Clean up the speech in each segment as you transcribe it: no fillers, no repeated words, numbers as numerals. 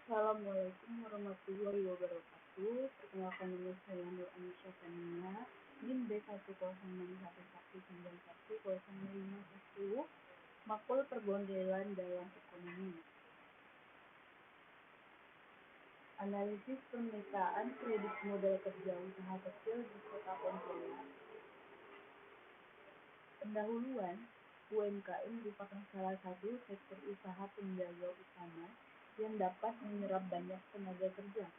Assalamualaikum warahmatullahi wabarakatuh. Perkenalkan nama saya Nur Anisha Tania, NIM B1061191910510, Makul Permodelan dalam Ekonomi. Analisis pemetaan kredit modal kerja usaha kecil di Kota Pontianak. Pendahuluan, UMKM merupakan salah satu sektor usaha penjaga utama yang dapat menyerap banyak tenaga kerja.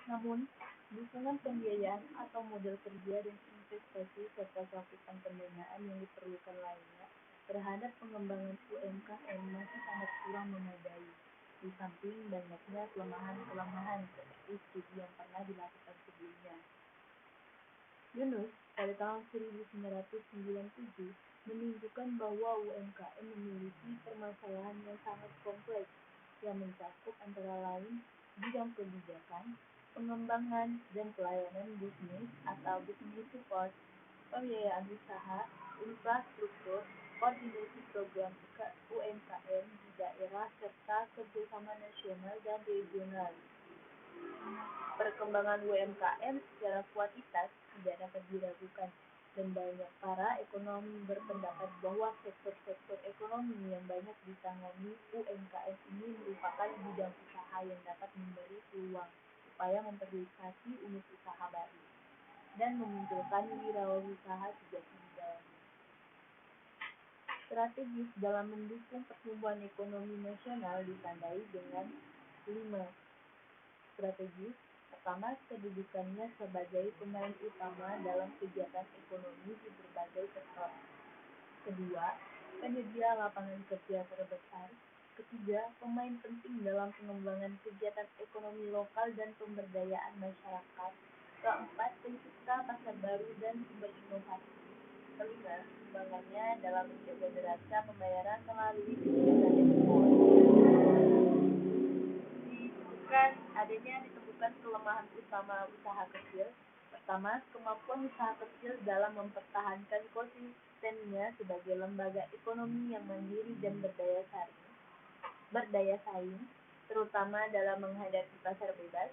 Namun, dukungan pembiayaan atau modal kerja dan investasi serta cakupan pendanaan yang diperlukan lainnya terhadap pengembangan UMKM masih sangat kurang memadai, di samping banyaknya kelemahan-kelemahan seperti studi yang pernah dilakukan sebelumnya. Yunus pada tahun 1997 menunjukkan bahwa UMKM memiliki permasalahan yang sangat kompleks yang mencakup antara lain bidang kebijakan, pengembangan dan pelayanan bisnis atau business support, pembiayaan usaha, infrastruktur, koordinasi program UMKM di daerah serta kerjasama nasional dan regional. Perkembangan UMKM secara kuantitas tidak dapat diragukan, dan banyak para ekonomi berpendapat bahwa sektor-sektor ekonomi yang banyak ditangani UMKM ini merupakan bidang usaha yang dapat memberi peluang upaya memperluasi unit usaha baru dan memunculkan wirausaha sejati di dalamnya. Strategis dalam mendukung pertumbuhan ekonomi nasional ditandai dengan 5 strategis. Pertama, kedudukannya sebagai pemain utama dalam kegiatan ekonomi di berbagai sektor. Kedua, penyedia lapangan kerja terbesar. Ketiga, pemain penting dalam pengembangan kegiatan ekonomi lokal dan pemberdayaan masyarakat. Keempat, pencipta pasar baru dan sumber inovasi. Kelima, sumbangannya dalam menjaga neraca pembayaran melalui kebijakan ekspor. Ditemukan kelemahan utama usaha kecil. Pertama, kemampuan usaha kecil dalam mempertahankan konsistensinya sebagai lembaga ekonomi yang mandiri dan berdaya saing, terutama dalam menghadapi pasar bebas.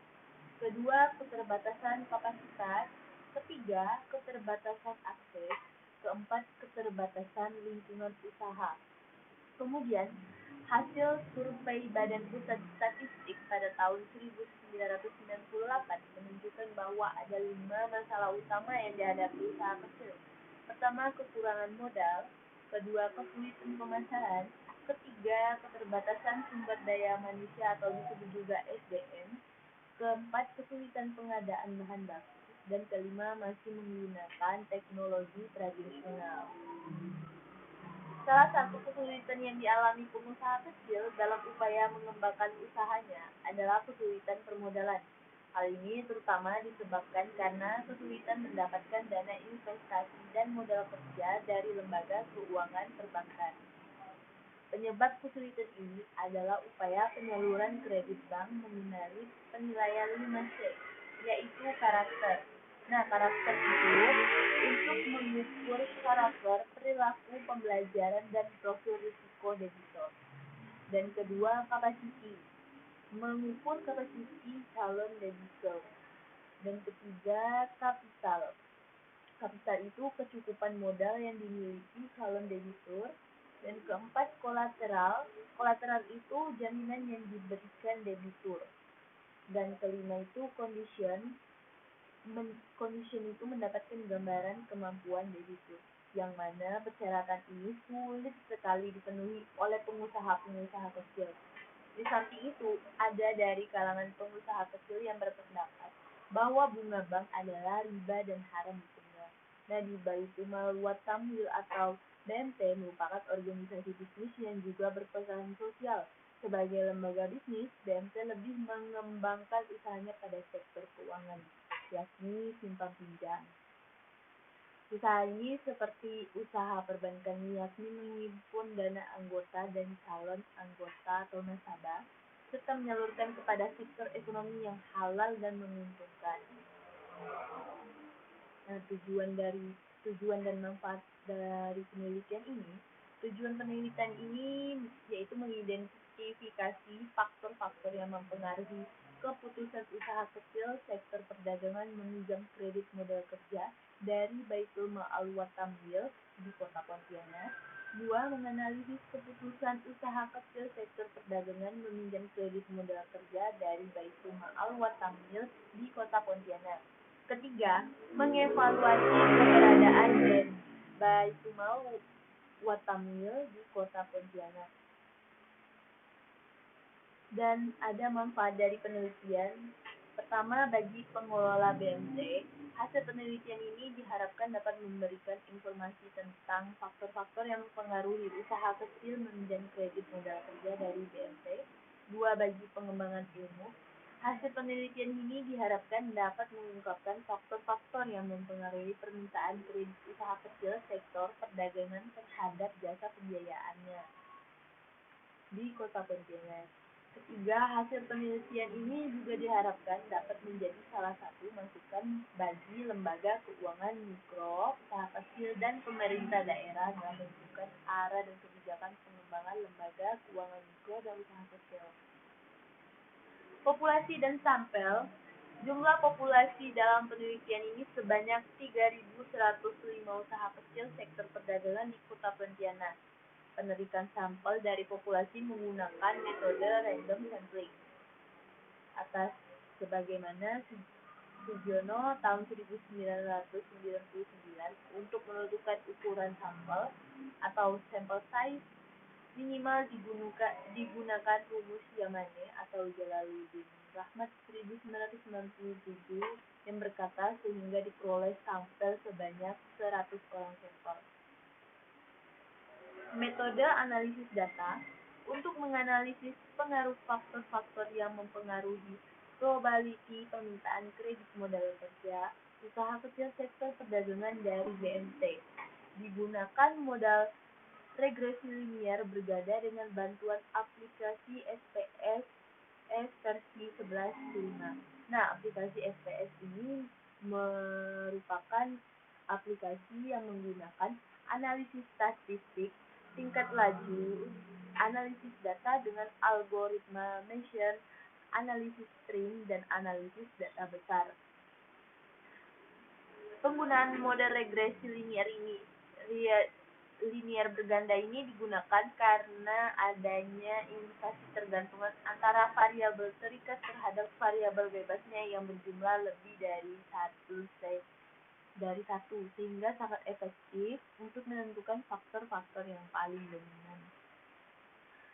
Kedua, keterbatasan kapasitas. Ketiga, keterbatasan akses. Keempat, keterbatasan lingkungan usaha. Kemudian, hasil survei Badan Pusat Statistik pada tahun 1998 menunjukkan bahwa ada 5 masalah utama yang dihadapi usaha kecil. Pertama, kekurangan modal. Kedua, kesulitan pemasaran. Ketiga, keterbatasan sumber daya manusia atau disebut juga SDM. Keempat, kesulitan pengadaan bahan baku. Dan kelima, masih menggunakan teknologi tradisional. Salah satu kesulitan yang dialami pengusaha kecil dalam upaya mengembangkan usahanya adalah kesulitan permodalan. Hal ini terutama disebabkan karena kesulitan mendapatkan dana investasi dan modal kerja dari lembaga keuangan perbankan. Penyebab kesulitan ini adalah upaya penyaluran kredit bank mengenai penilaian 5C, yaitu karakter. Karakter itu untuk mengukur karakter, perilaku, pembelajaran, dan profil risiko debitor. Dan kedua, kapasiti, mengukur kapasiti calon debitor. Dan ketiga, kapital. Kapital itu kecukupan modal yang dimiliki calon debitur. Dan keempat, kolateral. Kolateral itu jaminan yang diberikan debitur. Dan kelima itu condition. Condition itu mendapatkan gambaran kemampuan debitur, yang mana persyaratan ini sulit sekali dipenuhi oleh pengusaha-pengusaha kecil. Di samping itu, ada dari kalangan pengusaha kecil yang berpendapat bahwa bunga bank adalah riba dan haram hukumnya. Di Baitul Mal wa Tamwil atau BMT merupakan organisasi bisnis yang juga berperan sosial. Sebagai lembaga bisnis, BMT lebih mengembangkan usahanya pada sektor keuangan, yakni simpan pinjam. Usaha ini seperti usaha perbankan, yakni menghimpun dana anggota dan calon anggota atau nasabah, serta menyalurkan kepada sektor ekonomi yang halal dan menguntungkan. Tujuan dan manfaat dari penelitian ini. Tujuan penelitian ini yaitu mengidentifikasi faktor-faktor yang mempengaruhi keputusan usaha kecil sektor perdagangan meminjam kredit modal kerja dari Baitul Ma'al wa Tamwil di Kota Pontianak. 2. Menganalisis keputusan usaha kecil sektor perdagangan meminjam kredit modal kerja dari Baitul Ma'al wa Tamwil di Kota Pontianak. Ketiga, mengevaluasi keberadaan dari Baitul Ma'al wa Tamwil di Kota Pontianak. Dan ada manfaat dari penelitian. Pertama, bagi pengelola BMT, hasil penelitian ini diharapkan dapat memberikan informasi tentang faktor-faktor yang mempengaruhi usaha kecil meminjam kredit modal kerja dari BMT. 2. Bagi pengembangan ilmu, hasil penelitian ini diharapkan dapat mengungkapkan faktor-faktor yang mempengaruhi permintaan kredit usaha kecil sektor perdagangan terhadap jasa pembiayaannya di Kota Pontianak. Ketiga, hasil penelitian ini juga diharapkan dapat menjadi salah satu masukan bagi lembaga keuangan mikro, usaha kecil, dan pemerintah daerah dalam menentukan arah dan kebijakan pengembangan lembaga keuangan mikro dan usaha kecil. Populasi dan sampel. Jumlah populasi dalam penelitian ini sebanyak 3.105 usaha kecil sektor perdagangan di Kota Pontianak. Penerikan sampel dari populasi menggunakan metode random sampling. Atas sebagaimana Sugiono tahun 1999 untuk menentukan ukuran sampel atau sample size minimal digunakan rumus Yamane atau Jalaluddin Rahmat 1997 yang berkata sehingga diperoleh sampel sebanyak 100 orang sampel. Metode analisis data. Untuk menganalisis pengaruh faktor-faktor yang mempengaruhi probability permintaan kredit modal kerja usaha kecil sektor perdagangan dari BMT. Digunakan modal regresi linier berganda dengan bantuan aplikasi SPS versi 11.5. Nah, aplikasi SPS ini merupakan aplikasi yang menggunakan analisis statistik, tingkat laju, analisis data dengan algoritma Bayesian, analisis string, dan analisis data besar. Penggunaan model regresi linier berganda ini digunakan karena adanya indikasi ketergantungan antara variabel terikat terhadap variabel bebasnya yang berjumlah lebih dari satu sehingga sangat efektif untuk menentukan faktor-faktor yang paling dominan.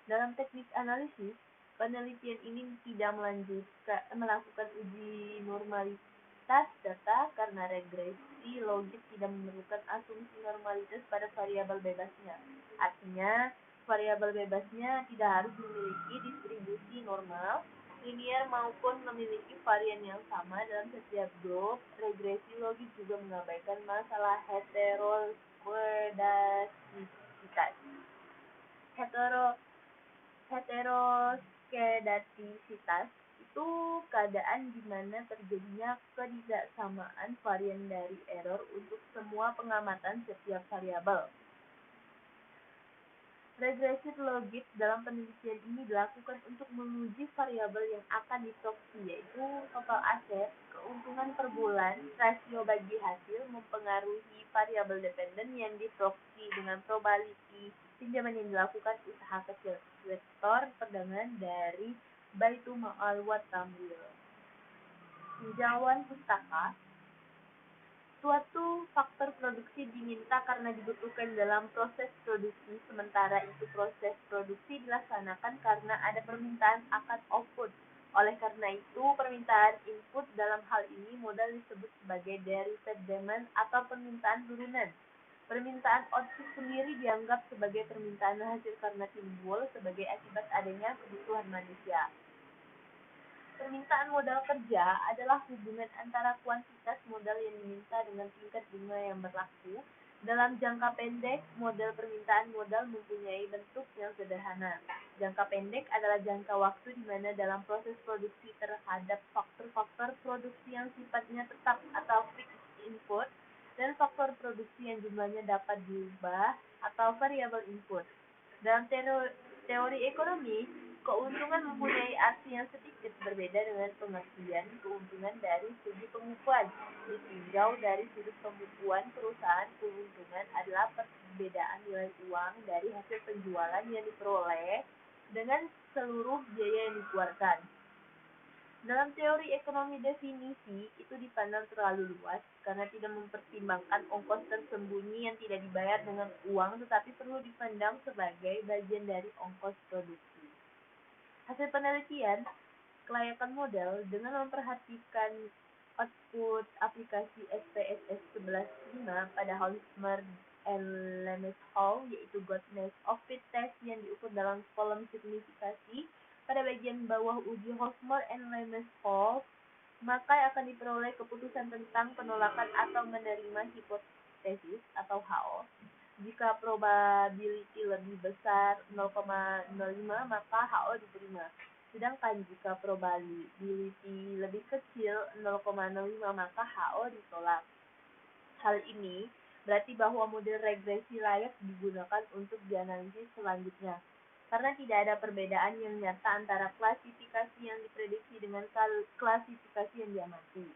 Dalam teknik analisis, penelitian ini tidak melakukan uji normalitas data karena regresi logik tidak memerlukan asumsi normalitas pada variabel bebasnya. Artinya, variabel bebasnya tidak harus memiliki distribusi normal, linier maupun memiliki varian yang sama dalam setiap grup. Regresi logik juga mengabaikan masalah heteroskedastisitas. Heteroskedastisitas itu keadaan di mana terjadinya ketidaksamaan varian dari error untuk semua pengamatan setiap variabel. Regresi logik dalam penelitian ini dilakukan untuk menguji variabel yang akan diproyeksi, yaitu total aset, keuntungan per bulan, rasio bagi hasil, mempengaruhi variabel dependen yang diproyeksi dengan probability pinjaman yang dilakukan usaha kecil sektor perdagangan dari Baitul Ma'al wa Tamwil. Tinjauan pustaka. Suatu faktor produksi diminta karena dibutuhkan dalam proses produksi, sementara itu proses produksi dilaksanakan karena ada permintaan akan output. Oleh karena itu, permintaan input dalam hal ini modal disebut sebagai derived demand atau permintaan turunan. Permintaan output sendiri dianggap sebagai permintaan hasil karena timbul sebagai akibat adanya kebutuhan manusia. Permintaan modal kerja adalah hubungan antara kuantitas modal yang diminta dengan tingkat bunga yang berlaku. Dalam jangka pendek, model permintaan modal mempunyai bentuk yang sederhana. Jangka pendek adalah jangka waktu di mana dalam proses produksi terhadap faktor-faktor produksi yang sifatnya tetap atau fixed input dan faktor produksi yang jumlahnya dapat diubah atau variable input. Dalam teori ekonomi, Keuntungan mempunyai arti yang sedikit berbeda dengan pengertian keuntungan dari segi pembukuan. Ditinjau dari sudut pembukuan perusahaan, keuntungan adalah perbedaan nilai uang dari hasil penjualan yang diperoleh dengan seluruh biaya yang dikeluarkan. Dalam teori ekonomi definisi itu dipandang terlalu luas karena tidak mempertimbangkan ongkos tersembunyi yang tidak dibayar dengan uang tetapi perlu dipandang sebagai bagian dari ongkos produksi. Hasil penelitian kelayakan model dengan memperhatikan output aplikasi SPSS 11.5 pada Hosmer and Lemeshoff yaitu Godness of Fit Test yang diukur dalam kolom signifikasi pada bagian bawah uji Hosmer and Lemeshoff, maka akan diperoleh keputusan tentang penolakan atau menerima hipotesis atau HO. Jika probability lebih besar 0,05 maka HO diterima. Sedangkan jika probability lebih kecil 0,05 maka HO ditolak. Hal ini berarti bahwa model regresi layak digunakan untuk dianalisis selanjutnya. Karena tidak ada perbedaan yang nyata antara klasifikasi yang diprediksi dengan klasifikasi yang diamati.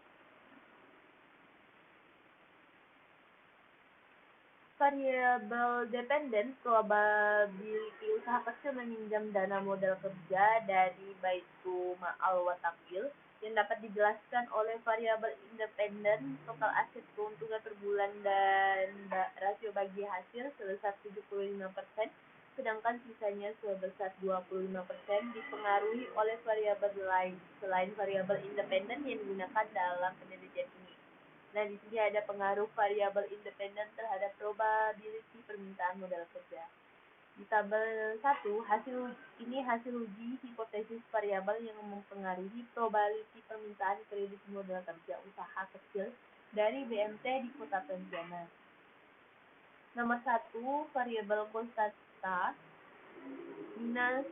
Variable dependent probability usaha kecil meminjam dana modal kerja dari Baitu Ma'al Watakil yang dapat dijelaskan oleh variabel independen total aset keuntungan per bulan dan rasio bagi hasil sebesar 75%, sedangkan sisanya sebesar 25% dipengaruhi oleh variabel lain selain variabel independen yang digunakan dalam penelitian ini. Nah, di sini ada pengaruh variabel independen terhadap probability permintaan modal kerja. Di tabel 1, hasil uji hipotesis variabel yang mempengaruhi probability permintaan kredit modal kerja usaha kecil dari BMT di Kota Pontianak. Nomor 1, variabel konstanta minus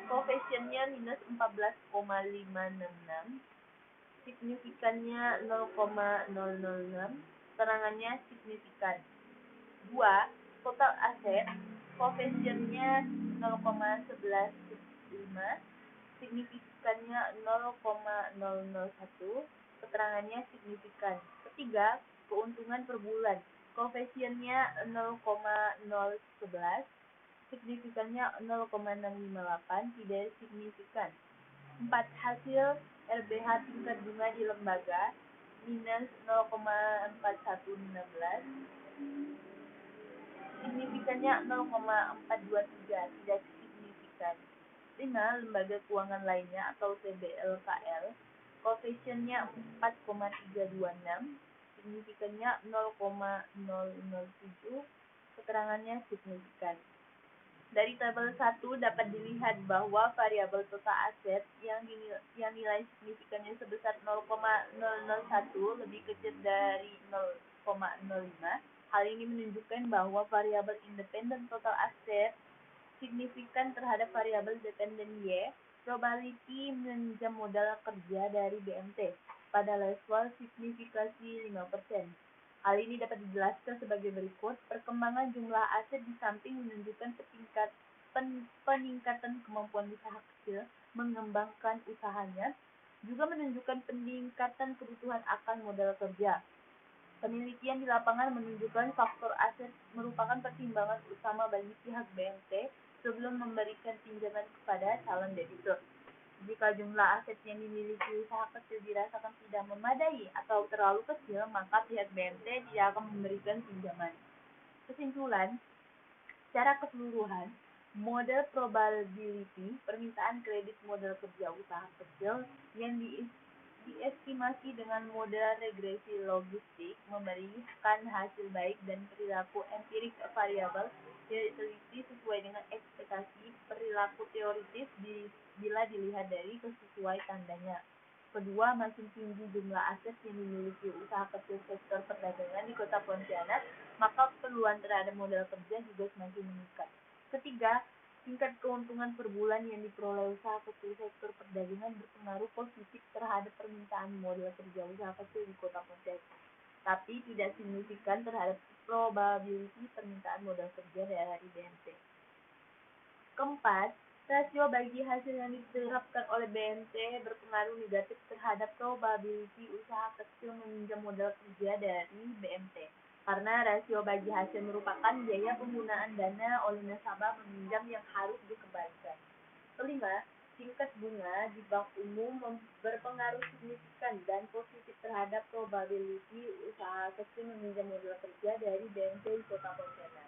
koefisiennya minus 14,566, signifikannya 0,006, terangannya signifikan. 2. Total aset, koefisiennya 0,1115, signifikannya 0,001, keterangannya signifikan. Ketiga, keuntungan per bulan, koefisiennya 0,011, signifikannya 0,658, tidak signifikan. 4. Hasil RBH tingkat bunga di lembaga minus 0,4116, signifikannya 0,423, tidak signifikan. 5. Lembaga keuangan lainnya atau TBLKL, koefisiennya 4,326, signifikannya 0,007, keterangannya signifikan. Dari tabel 1 dapat dilihat bahwa variabel total aset yang nilai signifikannya sebesar 0,001 lebih kecil dari 0,05. Hal ini menunjukkan bahwa variabel independen total aset signifikan terhadap variabel dependen Y, probability meminjam modal kerja dari BMT pada level signifikasi 5%. Hal ini dapat dijelaskan sebagai berikut. Perkembangan jumlah aset di samping menunjukkan peningkatan kemampuan usaha kecil mengembangkan usahanya, juga menunjukkan peningkatan kebutuhan akan modal kerja. Penelitian di lapangan menunjukkan faktor aset merupakan pertimbangan utama bagi pihak BMT sebelum memberikan pinjaman kepada calon debitur. Jika jumlah aset yang dimiliki usaha kecil dirasakan tidak memadai atau terlalu kecil, maka pihak BMT tidak akan memberikan pinjaman. Kesimpulan, secara keseluruhan, model probability permintaan kredit modal kerja usaha kecil yang diestimasi dengan model regresi logistik memberikan hasil baik dan perilaku empirik variabel yang diteliti sesuai dengan ekspektasi perilaku teoritis bila dilihat dari sesuai tandanya. Kedua, makin tinggi jumlah aset yang dimiliki usaha kecil sektor perdagangan di Kota Pontianak, maka peluang terhadap modal kerja juga semakin meningkat. Ketiga, tingkat keuntungan per bulan yang diperoleh usaha kecil sektor perdagangan berpengaruh positif terhadap permintaan modal kerja usaha kecil di Kota Pontianak, tapi tidak signifikan terhadap probability permintaan modal kerja dari BMT. Keempat, Rasio bagi hasil yang diterapkan oleh BMT berpengaruh negatif terhadap probability usaha kecil meminjam modal kerja dari BMT. Karena rasio bagi hasil merupakan biaya penggunaan dana oleh nasabah meminjam yang harus dikembalikan. Kelima, tingkat bunga di bank umum berpengaruh signifikan dan positif terhadap probability usaha kecil meminjam modal kerja dari BMT di Kota Pontianak.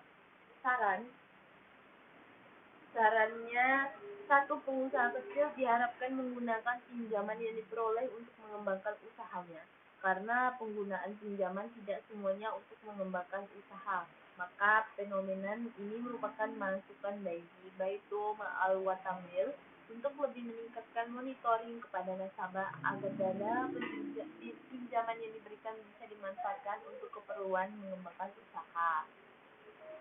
Sarannya, satu pengusaha kecil diharapkan menggunakan pinjaman yang diperoleh untuk mengembangkan usahanya. Karena penggunaan pinjaman tidak semuanya untuk mengembangkan usaha, maka fenomena ini merupakan masukan bagi Baitul Al-Watamil untuk lebih meningkatkan monitoring kepada nasabah agar dana pinjaman yang diberikan bisa dimanfaatkan untuk keperluan mengembangkan usaha,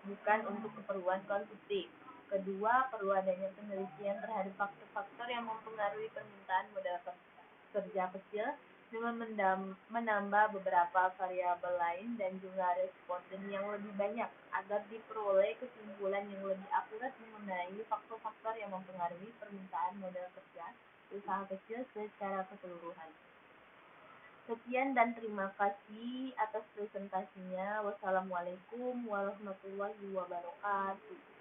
bukan untuk keperluan konsumsi. Kedua, perlu adanya penelitian terhadap faktor-faktor yang mempengaruhi permintaan modal kerja kecil dengan menambah beberapa variabel lain dan jumlah responden yang lebih banyak agar diperoleh kesimpulan yang lebih akurat mengenai faktor-faktor yang mempengaruhi permintaan modal kerja usaha kecil secara keseluruhan. Sekian dan terima kasih atas presentasinya. Wassalamualaikum warahmatullahi wabarakatuh.